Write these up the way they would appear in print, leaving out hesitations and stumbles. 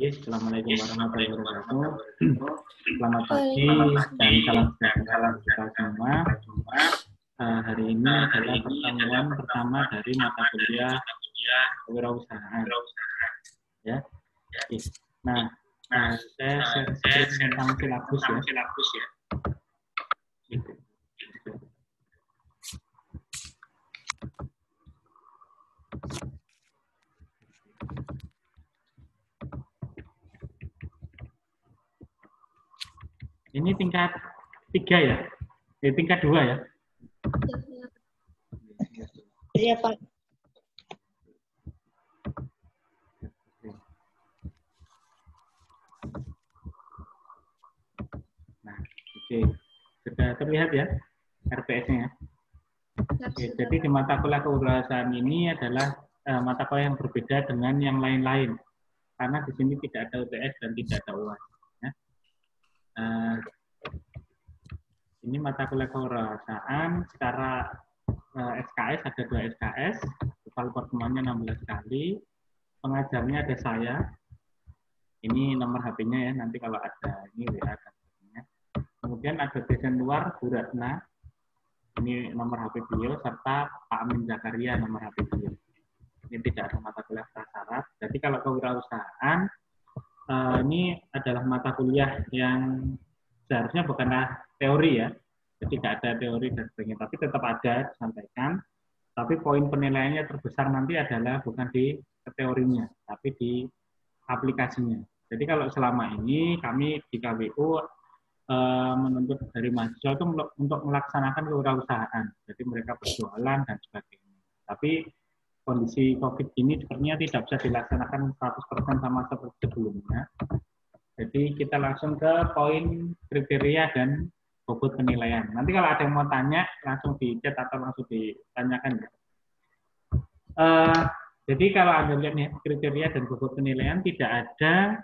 Yes, Assalamualaikum warahmatullahi wabarakatuh. Selamat pagi dan salam sejahtera bagi kita semua. Hari ini adalah pertemuan pertama dari mata kuliah kewirausahaan. Ya. Nah, saya share tentang silabus ya. Ini tingkat 3 ya? Tingkat 2 ya? Iya, Pak. Nah, oke. Sudah terlihat ya RPS-nya? Oke, jadi di mata kuliah kewirausahaan ini adalah mata kuliah yang berbeda dengan yang lain-lain. Karena di sini tidak ada UTS dan tidak ada UAS. Ya. Ini mata kuliah kewirausahaan secara SKS, ada 2 SKS, total pertemuannya 16 kali. Pengajarnya ada saya. Ini nomor HP-nya ya, nanti kalau ada ini WA. Kemudian ada dosen luar, Bu Ratna. Ini nomor HP beliau, serta Pak Amin Zakaria, nomor HP beliau. Ini tidak ada mata kuliah prasyarat. Jadi kalau kewirausahaan, ini adalah mata kuliah yang seharusnya bukanlah teori ya. Jadi tidak ada teori dan sebagainya, tapi tetap ada disampaikan. Tapi poin penilaiannya terbesar nanti adalah bukan di teorinya, tapi di aplikasinya. Jadi kalau selama ini kami di KWU menuntut dari mahasiswa itu untuk melaksanakan kewirausahaan. Jadi mereka berjualan dan sebagainya. Tapi kondisi COVID ini sepertinya tidak bisa dilaksanakan 100% sama seperti sebelumnya. Jadi kita langsung ke poin kriteria dan bobot penilaian. Nanti kalau ada yang mau tanya, langsung di chat atau langsung ditanyakan. Jadi kalau Anda lihat nih, kriteria dan bobot penilaian tidak ada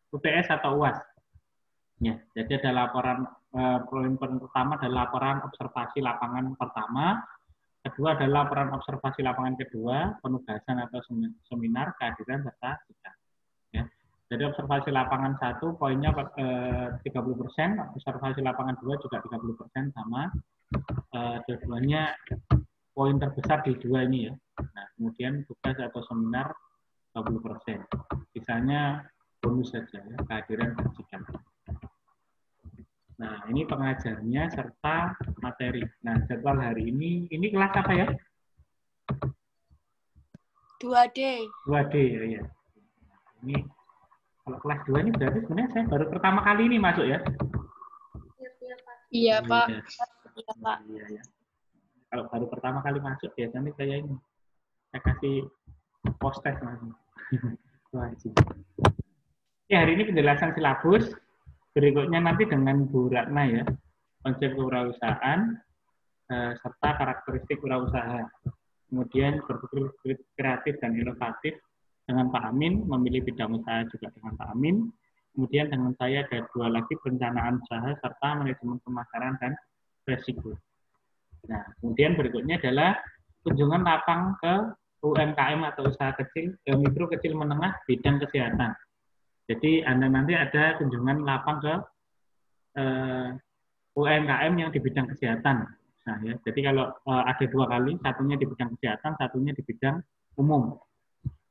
UTS atau UAS. Ya, jadi ada laporan, poin pertama adalah laporan observasi lapangan pertama, kedua adalah laporan observasi lapangan kedua, penugasan atau seminar, kehadiran serta sidang. Ya. Jadi observasi lapangan 1 poinnya 30%, observasi lapangan 2 juga 30% sama. Dua-duanya poin terbesar di 2 ini ya. Nah, kemudian tugas atau seminar 20%. Sisanya bonus saja ya, kehadiran dan sidang. Nah, ini pengajarnya serta materi. Nah, jadwal hari ini kelas apa ya? 2D. 2D ya. Ini kalau kelas 2 ini berarti sebenarnya saya baru pertama kali ini masuk ya? Iya, Pak. Iya, Pak. Iya, ya. Kalau baru pertama kali masuk biasanya saya ini saya kasih post test langsung. Ya, hari ini penjelasan silabus. Berikutnya nanti dengan Bu Ratna ya, konsep kewirausahaan serta karakteristik wirausaha. Kemudian berpikir kreatif dan inovatif dengan Pak Amin, memilih bidang usaha juga dengan Pak Amin. Kemudian dengan saya ada 2 lagi, perencanaan usaha serta manajemen pemasaran dan resiko. Nah, kemudian berikutnya adalah kunjungan lapang ke UMKM atau usaha kecil, mikro kecil menengah bidang kesehatan. Jadi Anda nanti ada kunjungan lapang ke UMKM yang di bidang kesehatan. Nah, ya, jadi kalau ada 2 kali, satunya di bidang kesehatan, satunya di bidang umum.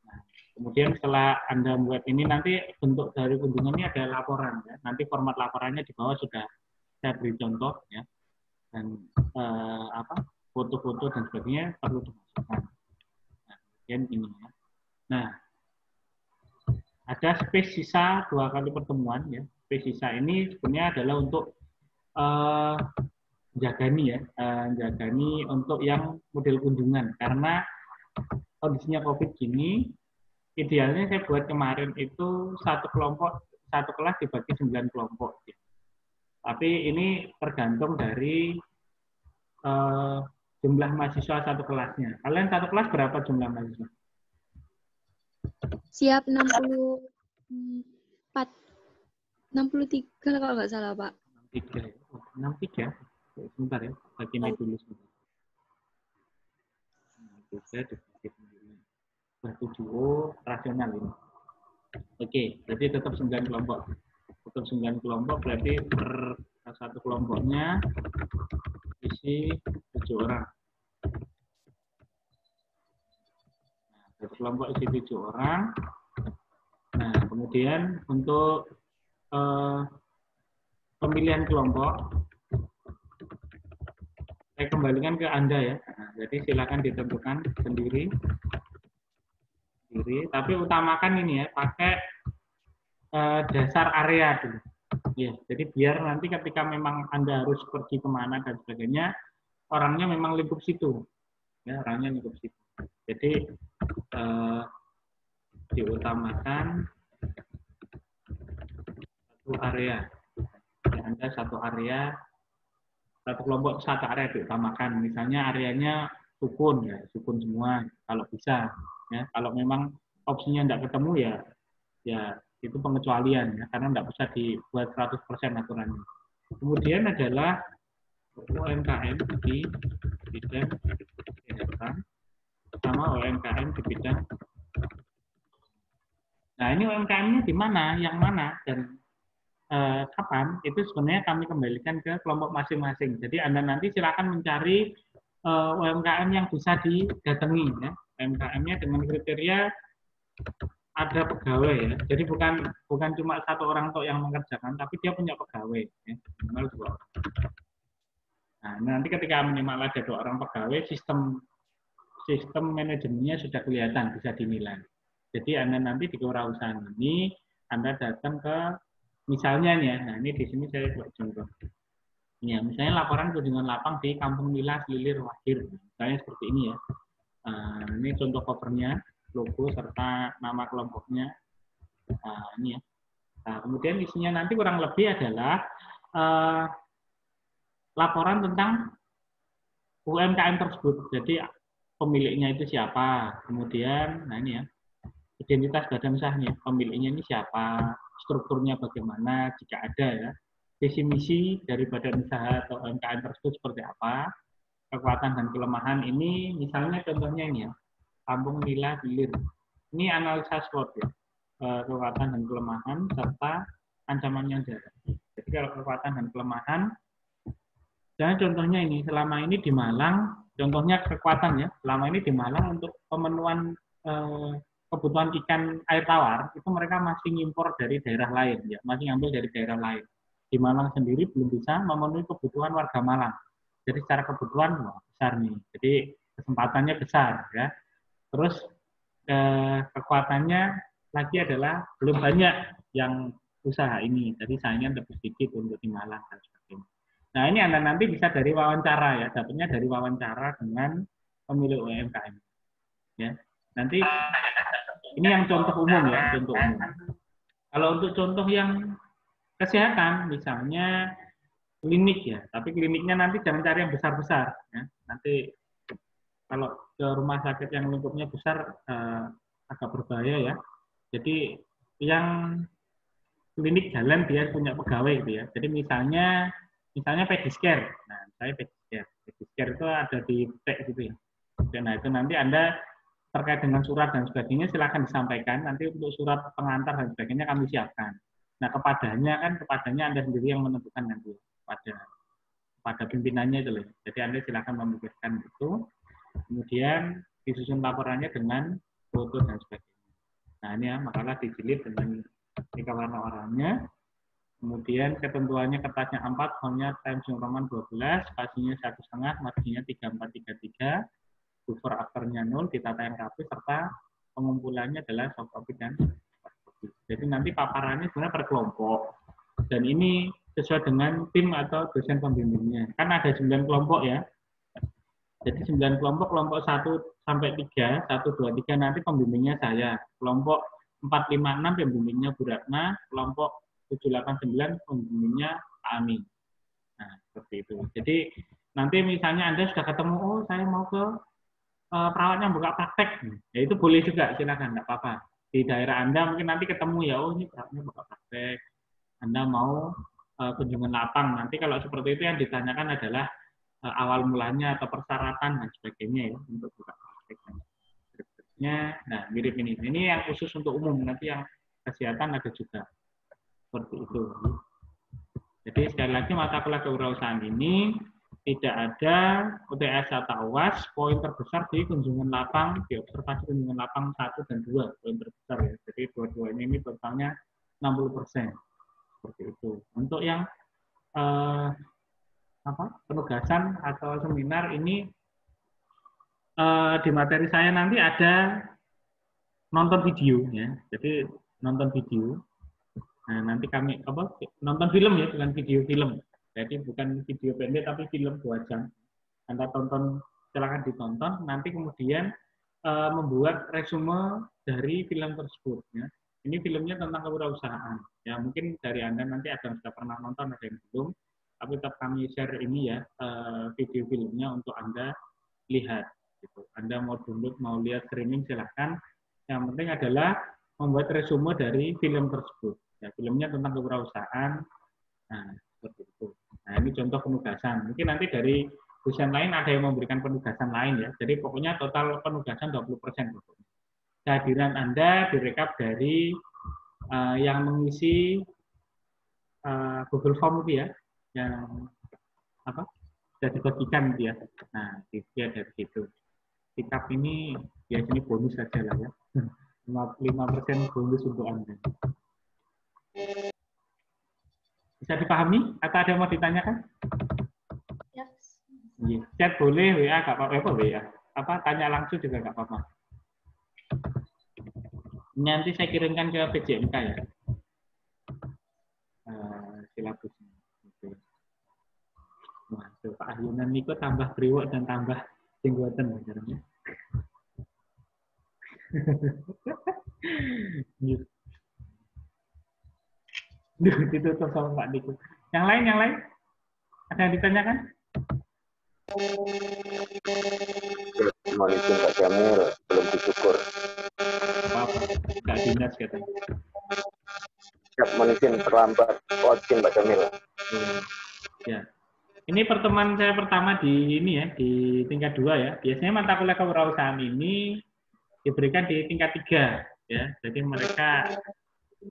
Nah, kemudian setelah Anda membuat ini, nanti bentuk dari kunjungan ini ada laporan. Ya. Nanti format laporannya di bawah sudah saya beri contoh, ya. Dan foto-foto dan sebagainya perlu dimasukkan. Nah, kemudian ini ya. Nah, ada space sisa 2 kali pertemuan ya. Space sisa ini sebenarnya adalah untuk jagani untuk yang model kunjungan, karena kondisinya COVID gini, idealnya saya buat kemarin itu satu kelas dibagi 9 kelompok. Ya. Tapi ini tergantung dari jumlah mahasiswa satu kelasnya. Kalian satu kelas berapa jumlah mahasiswa? Siap 64, 63 kalau nggak salah, Pak. 63. Sebentar ya, bagi ini dulu sebentar. 63 dibagi 9. Bertujuh rasional ini. Oke, jadi tetap 9 kelompok. Tetap 9 kelompok berarti per satu kelompoknya isi 7 orang. Nah, satu kelompok isi 7 orang. Nah, kemudian untuk pemilihan kelompok, saya kembalikan ke Anda ya. Nah, jadi silakan ditentukan sendiri. Tapi utamakan ini ya, pakai dasar area dulu. Ya, jadi biar nanti ketika memang Anda harus pergi kemana dan sebagainya, orangnya memang lingkup situ. Ya, orangnya lingkup situ. Jadi diutamakan satu area. Ya, Anda satu area, satu kelompok satu area diutamakan. Misalnya areanya sukun ya, sukun semua kalau bisa. Ya, kalau memang opsinya tidak ketemu ya itu pengecualian ya, karena tidak bisa dibuat 100% aturannya. Kemudian adalah UMKM di bidang kesehatan sama UMKM di bidang. Nah, ini UMKM-nya di mana, yang mana, dan kapan, itu sebenarnya kami kembalikan ke kelompok masing-masing. Jadi Anda nanti silakan mencari UMKM yang bisa didatangi. Ya. UMKM-nya dengan kriteria ada pegawai ya. Jadi bukan cuma satu orang tok yang mengerjakan, tapi dia punya pegawai ya. Minimal 2 orang. Nah, nanti ketika minimal ada 2 orang pegawai, sistem manajemennya sudah kelihatan, bisa dinilai. Jadi Anda nanti di kewirausahaan ini Anda datang ke misalnya nih ya. Nah, ini di sini saya buat contoh. Ya, misalnya laporan kunjungan lapang di Kampung Milas Lilir Wahir. Misalnya seperti ini ya. Ini contoh covernya, logo serta nama kelompoknya. Nah, ini ya. Nah, kemudian isinya nanti kurang lebih adalah laporan tentang UMKM tersebut. Jadi pemiliknya itu siapa, kemudian, nah ini ya, identitas badan usaha, pemiliknya ini siapa, strukturnya bagaimana, jika ada ya, visi misi dari badan usaha atau UMKM tersebut seperti apa, kekuatan dan kelemahan ini, misalnya contohnya ini ya, Kampung Milas Lilir. Ini analisa SWOT ya, kekuatan dan kelemahan serta ancaman yang ada. Jadi kalau kekuatan dan kelemahan, misalnya contohnya ini, selama ini di Malang, contohnya kekuatan ya, selama ini di Malang untuk pemenuhan kebutuhan ikan air tawar, itu mereka masih ngimpor dari daerah lain, ya, masih ngambil dari daerah lain. Di Malang sendiri belum bisa memenuhi kebutuhan warga Malang. Jadi secara kebutuhan besar nih, jadi kesempatannya besar ya. Terus kekuatannya lagi adalah belum banyak yang usaha ini, jadi saingan lebih sedikit untuk di Malang dan sebagainya. Nah, ini Anda nanti bisa dari wawancara ya, dapatnya dari wawancara dengan pemilik UMKM. Ya. Nanti ini yang contoh umum ya, contoh umum. Kalau untuk contoh yang kesehatan, misalnya klinik ya, tapi kliniknya nanti jangan cari yang besar-besar. Ya. Nanti kalau ke rumah sakit yang lingkupnya besar agak berbahaya ya. Jadi yang klinik jalan dia punya pegawai gitu ya. Jadi misalnya pedicare. Nah, saya pedicare. Pedicare itu ada di PEK gitu ya. Nah, itu nanti Anda terkait dengan surat dan sebagainya silakan disampaikan. Nanti untuk surat pengantar dan sebagainya kami siapkan. Nah, kepadanya Anda sendiri yang menentukan nanti pada pimpinannya itu loh. Jadi Anda silakan memikirkan itu. Kemudian disusun laporannya dengan foto dan sebagainya. Nah, ini ya, makalah dijilid dengan tiga warna oranye. Kemudian ketentuannya kertasnya A4, fontnya Times New Roman 12, spasinya 1,5, marginnya 3433, buffer afternya 0, ditata yang rapi, serta pengumpulannya adalah soft copy dan hard copy. Jadi nanti paparannya sebenarnya per kelompok. Dan ini sesuai dengan tim atau dosen pembimbingnya. Kan ada 9 kelompok ya. Jadi 9 kelompok, kelompok 1 sampai 3, 1, 2, 3 nanti pembimbingnya saya. Kelompok 4, 5, 6 pembimbingnya Bu Ratna, kelompok 7, 8, 9 pembimbingnya Pak Amin. Nah, seperti itu. Jadi nanti misalnya Anda sudah ketemu, oh saya mau ke perawatnya buka praktek. Ya itu boleh juga, silakan, enggak apa-apa. Di daerah Anda mungkin nanti ketemu ya, oh ini perawatnya buka praktek. Anda mau kunjungan lapang. Nanti kalau seperti itu yang ditanyakan adalah awal mulanya atau persyaratan dan sebagainya ya untuk buka praktek. Nah, mirip ini. Ini yang khusus untuk umum. Nanti yang kesehatan ada juga. Seperti itu. Jadi sekali lagi mata kuliah kewirausahaan ini tidak ada UTS atau UAS, poin terbesar di kunjungan lapang, di observasi kunjungan lapang 1 dan 2, poin terbesar ya. Jadi dua-duanya ini totalnya 60%. Seperti itu. Untuk yang penugasan atau seminar ini di materi saya nanti ada nonton video ya. Jadi nonton video. Nah, nanti kami nonton film ya, bukan video film. Jadi bukan video pendek tapi film 2 jam. Anda tonton, silakan ditonton. Nanti kemudian membuat resume dari film tersebut ya. Ini filmnya tentang kewirausahaan. Ya, mungkin dari Anda nanti ada yang sudah pernah nonton, ada yang belum. Tapi tetap kami share ini ya, video filmnya untuk Anda lihat. Gitu. Anda mau download, mau lihat streaming silahkan. Yang penting adalah membuat resume dari film tersebut. Ya, filmnya tentang kewirausahaan. Nah, seperti itu. Nah, ini contoh penugasan. Mungkin nanti dari dosen lain ada yang memberikan penugasan lain ya. Jadi pokoknya total penugasan 20%. Kehadiran Anda direkap dari yang mengisi Google Form itu ya, yang sudah dibagikan gitu ya. Nah, dia dari situ. Sikap ini ya ini bonus saja lah ya. 5% bonus untuk Anda. Bisa dipahami atau ada yang mau ditanyakan? Yes. Chat boleh, WA nggak apa-apa, WA. Tanya langsung juga nggak apa-apa. Nanti saya kirimkan ke PJMK ya. Silabusnya. Wah, Pak Ahyunan Niko tambah priwok dan tambah jenggoten sebenarnya. Ditutup sama Pak Niko. Yang lain? Ada yang ditanyakan? Mau izin Pak Jamil, belum disyukur. Apa? Nggak dinas katanya. Siap izin terlambat, izin Pak Jamil. Ya. Ini pertemuan saya pertama di ini ya, di tingkat 2 ya. Biasanya mata kuliah kewirausahaan ini diberikan di tingkat 3 ya. Jadi mereka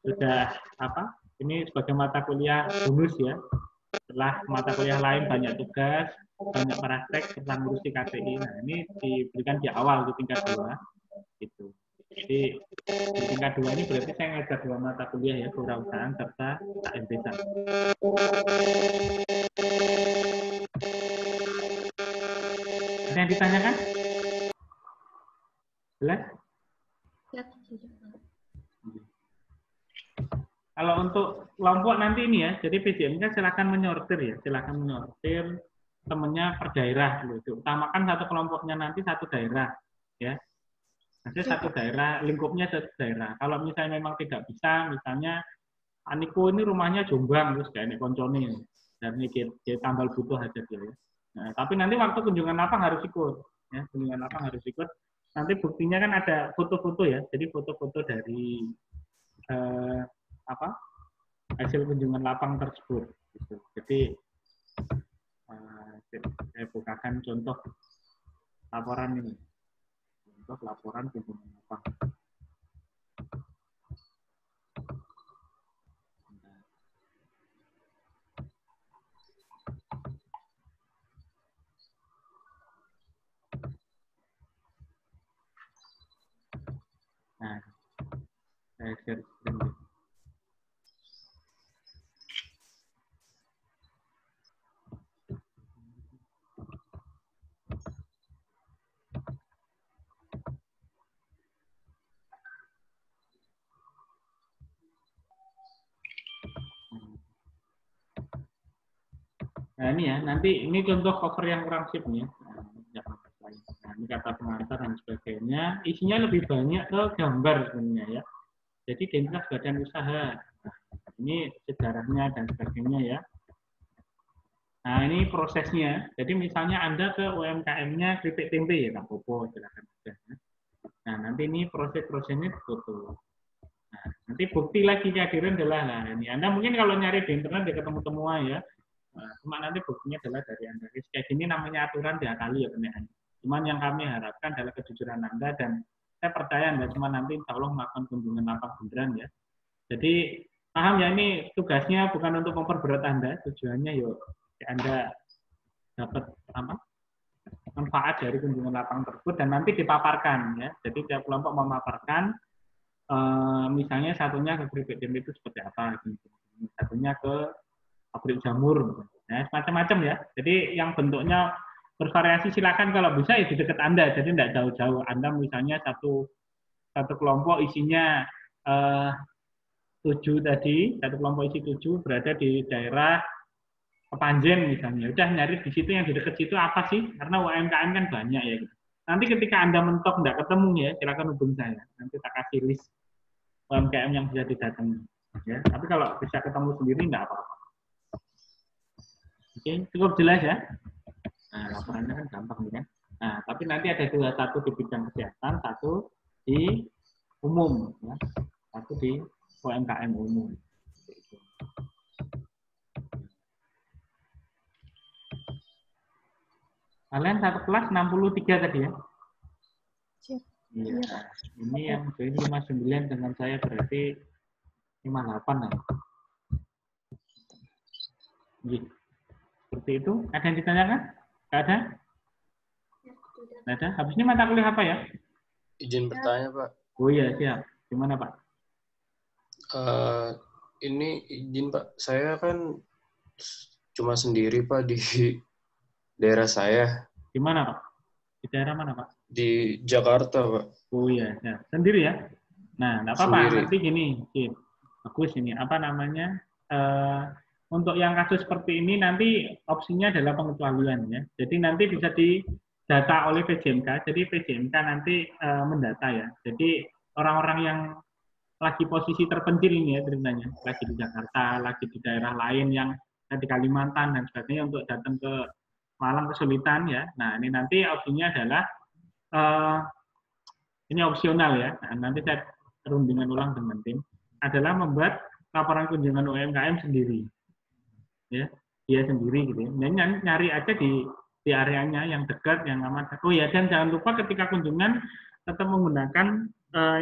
sudah ini sebagai mata kuliah bonus ya. Setelah mata kuliah lain banyak tugas, banyak praktek serta ngurusi KTI. Nah, ini diberikan di awal di tingkat 2 gitu. Jadi di tingkat 2 ini berarti saya ngajar 2 mata kuliah ya, kewirausahaan serta KMP. Ada yang ditanyakan? Jelas? Kalau untuk kelompok nanti ini ya, jadi PJMK silakan menyortir ya, silakan menyortir temennya per daerah dulu. Utamakan satu kelompoknya nanti satu daerah ya. Nanti satu daerah, lingkupnya satu daerah. Kalau misalnya memang tidak bisa, misalnya Aniko ini rumahnya Jombang terus kayak koncone dan ini dia tambal butuh aja dia ya. Nah, tapi nanti waktu kunjungan lapang harus ikut ya, kunjungan lapang harus ikut. Nanti buktinya kan ada foto-foto ya, jadi foto-foto dari hasil kunjungan lapang tersebut. Gitu. Jadi saya bukakan contoh laporan ini, contoh laporan kunjungan lapang. Nah, saya share screen. Nah ini ya, nanti ini contoh cover yang kurang sip nih ya. Nah, ini kata pengantar dan sebagainya. Isinya lebih banyak ke gambar sebenarnya ya. Jadi identitas badan usaha. Nah, ini sejarahnya dan sebagainya ya. Nah ini prosesnya. Jadi misalnya Anda ke UMKM-nya keripik tempe ya, Kak Popo, silakan. Nah nanti ini proses-prosesnya foto. Nah, nanti bukti lagi kehadiran adalah, nah ini Anda mungkin kalau nyari di internet dia ketemu semua ya. Nah, cuma nanti buktinya adalah dari Anda. Kayak gini namanya aturan diakali ya benar. Cuman yang kami harapkan adalah kejujuran Anda dan saya percaya Anda cuma nanti insya Allah melakukan kunjungan lapang beneran ya. Jadi paham ya, ini tugasnya bukan untuk memperberat Anda, tujuannya yuk Anda dapat apa? Manfaat dari kunjungan lapangan tersebut dan nanti dipaparkan ya. Jadi tiap kelompok memaparkan misalnya satunya ke keripik tempe itu seperti apa, satunya ke pabrik jamur, ya, macam-macam ya. Jadi yang bentuknya bervariasi silakan kalau bisa ya di dekat Anda, jadi tidak jauh-jauh. Anda misalnya satu kelompok isinya 7 tadi, satu kelompok isi 7 berada di daerah Kepanjen misalnya. Udah nyari di situ yang di dekat situ apa sih? Karena UMKM kan banyak ya. Nanti ketika Anda mentok nggak ketemu ya, silakan hubungi saya. Nanti tak kasih list UMKM yang bisa didatangi. Ya. Tapi kalau bisa ketemu sendiri nggak apa-apa. Oke, cukup jelas ya. Nah, laporannya kan gampang nih kan. Nah, tapi nanti ada dua, satu di bidang kesehatan, satu di umum, ya. Satu di UMKM umum. Kalian satu kelas 63 tadi ya? Siap. Iya. Ini yang jadi 59 dengan saya berarti 58 ya. Gitu. Seperti itu. Ada yang ditanyakan? Nggak ada? Nggak ada? Habis ini mata kuliah apa ya? Izin bertanya, Pak. Oh iya, siap. Gimana, Pak? Ini izin, Pak. Saya kan cuma sendiri, Pak, di daerah saya. Di mana, Pak? Di daerah mana, Pak? Di Jakarta, Pak. Oh iya, siap. Sendiri ya? Nah, nggak apa-apa. Sendiri. Nanti gini, Cip. Bagus ini. Apa namanya? Untuk yang kasus seperti ini nanti opsinya adalah pengecualian ya. Jadi nanti bisa didata oleh PJMK. Jadi PJMK nanti mendata ya. Jadi orang-orang yang lagi posisi terpencil ini ya ceritanya, lagi di Jakarta, lagi di daerah lain yang di Kalimantan dan sebagainya untuk datang ke Malang kesulitan ya. Nah ini nanti opsinya adalah ini opsional ya. Nah, nanti saya rundingan ulang dengan tim adalah membuat laporan kunjungan UMKM sendiri, ya dia sendiri gitu. Dan nyari aja di areanya yang dekat, yang aman. Oh ya, dan jangan lupa ketika kunjungan tetap menggunakan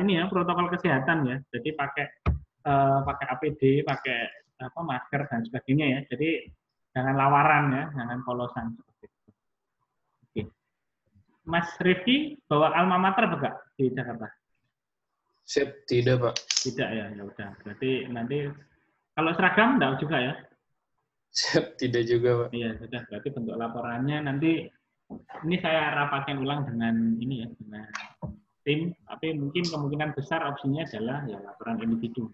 ini ya protokol kesehatan ya. Jadi pakai APD, pakai masker dan sebagainya ya. Jadi jangan lawaran ya, jangan polosan seperti itu. Oke. Mas Rifki bawa alma mater enggak di Jakarta? Siap, tidak, Pak. Tidak ya, ya udah. Berarti nanti kalau seragam enggak juga ya? Siap, tidak juga, Pak. Iya, sudah. Berarti bentuk laporannya nanti ini saya rapatkan ulang dengan ini ya, dengan tim, tapi mungkin kemungkinan besar opsinya adalah ya laporan individu.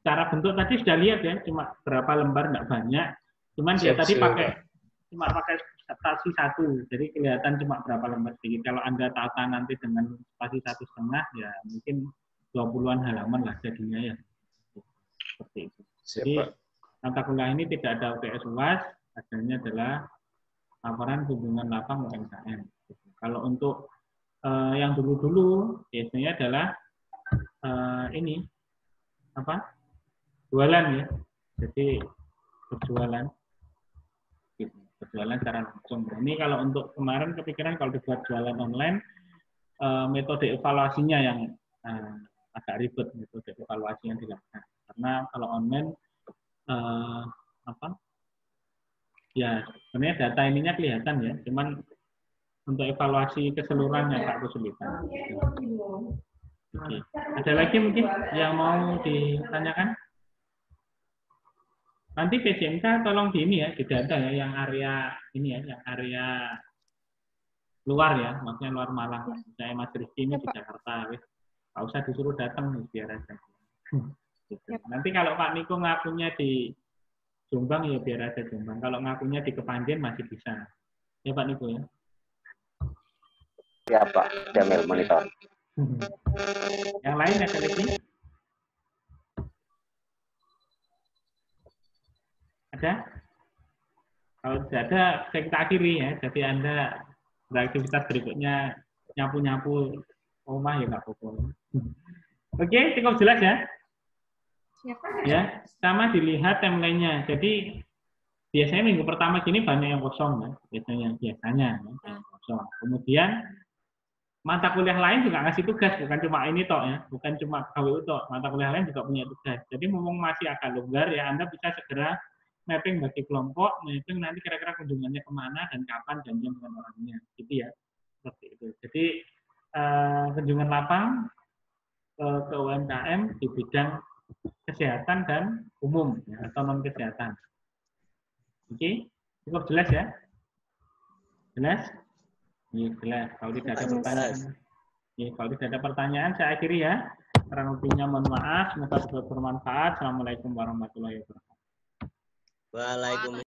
Secara bentuk tadi sudah lihat ya, cuma berapa lembar enggak banyak. Cuman dia tadi cuma pakai spasi 1, jadi kelihatan cuma berapa lembar sedikit. Kalau Anda tata nanti dengan spasi 1,5 ya mungkin 20-an halaman lah jadinya ya. Seperti itu. Jadi mata kuliah ini tidak ada UTS UAS, hasilnya adalah laporan kunjungan lapang UMKM. Kalau untuk yang dulu-dulu biasanya adalah ini jualan ya. Jadi berjualan secara langsung. Ini kalau untuk kemarin kepikiran kalau dibuat jualan online, metode evaluasinya yang agak ribet, metode evaluasi yang dilakukan. Karena kalau online ya sebenarnya data ininya kelihatan ya, cuman untuk evaluasi keseluruhan agak kesulitan. Oke. Ada lagi mungkin yang mau ditanyakan? Nanti PJMK tolong di ini ya, di data ya, yang area ini ya, yang area luar ya, maksudnya luar Malang. Saya Mas Rizky ini di Jakarta, nggak usah disuruh datang nih, biar aja. Gitu. Nanti kalau Pak Niko ngakunya di Jombang ya biar ada Jombang. Kalau ngakunya di Kepanjen masih bisa. Ya Pak Niko ya. Ya Pak, Jamil monitor. Yang lain ada lagi? Ada? Kalau tidak ada, saya kita akhiri ya. Jadi Anda beraktivitas berikutnya nyapu-nyapu rumah ya nggak apa-apa. Oke, cukup jelas ya? Ya, sama dilihat timeline-nya. Jadi biasanya minggu pertama gini banyak yang kosong ya, biasanya ya, kosong. Kemudian mata kuliah lain juga ngasih tugas, bukan cuma ini toh ya, bukan cuma KWU toh, mata kuliah lain juga punya tugas. Jadi mumpung masih agak longgar ya, Anda bisa segera mapping bagi kelompok, mapping nanti kira-kira kunjungannya kemana dan kapan janjian dengan orangnya, gitu ya. Seperti itu. Jadi kunjungan lapang ke UMKM di bidang kesehatan dan umum ya, atau non kesehatan. Oke, cukup jelas ya? Jelas? Iya, jelas. Kalau tidak ada pertanyaan, ya, kalau tidak ada pertanyaan, saya akhiri ya. Kurang lebihnya mohon maaf. Semoga bermanfaat. Assalamualaikum warahmatullahi wabarakatuh. Waalaikumsalam.